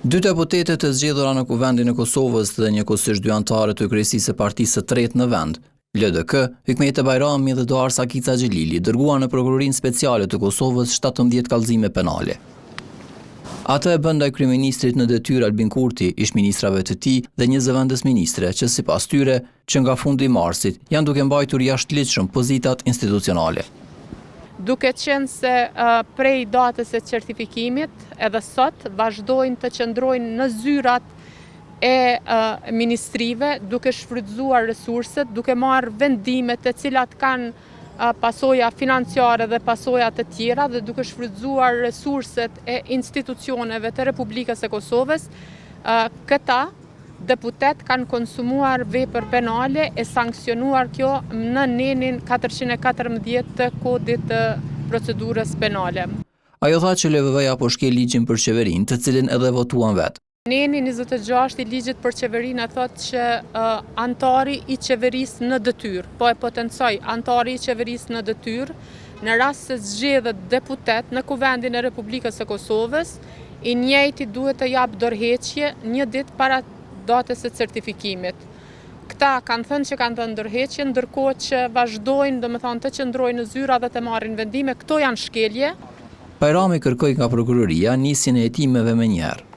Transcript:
Dy deputetet e zgjedhura në Kuvendin e Kosovës dhe njëkohësisht dy anëtarë të kryesisë së partisë së tretë në vend, LDK, Hikmete Bajrami dhe Doar Sakica Xhelili, dërguan në Prokurorinë Speciale të Kosovës 17 kallëzime penale. Atë e bën ndaj kryeministrit në detyrë Albin Kurti, ish-ministrave të tij dhe një zëvendës ministre që sipas tyre, që nga fundi i marsit, janë duke mbajtur jashtëligjshëm pozitat institucionale. Duke qenë se prej datës e certifikimit edhe sot vazhdojnë të qëndrojnë në zyrat e ministrive, duke shfrytzuar resurset, duke marrë vendimet të cilat kanë pasoja financiare dhe pasoja të tjera dhe duke shfrytzuar resurset e institucioneve të Republikës e Kosovës, këta deputet kanë konsumuar vepër penale e sankcionuar kjo në nenin 414 të kodit të procedurës penale. Ajo tha që LVV-ja po shkel ligjin për qeverinë, të cilin edhe votuan vetë. Neni 26 i ligjit për qeverinë thot që antari i qeverisë në detyrë, po e potencoj antari i qeverisë në detyrë, në rast se zgjedhet deputet në Kuvendin e Republikës së Kosovës, i njëjti duhet të jap dorëheqje një ditë para datës e certifikimit. Këta kanë thënë që kanë dhënë dorëheqje, ndërkohë që vazhdojnë, domethënë të qëndrojnë në zyra dhe të marrin vendime, këto janë shkelje. Bajrami kërkoi nga prokuroria nisjen e hetimeve menjëherë.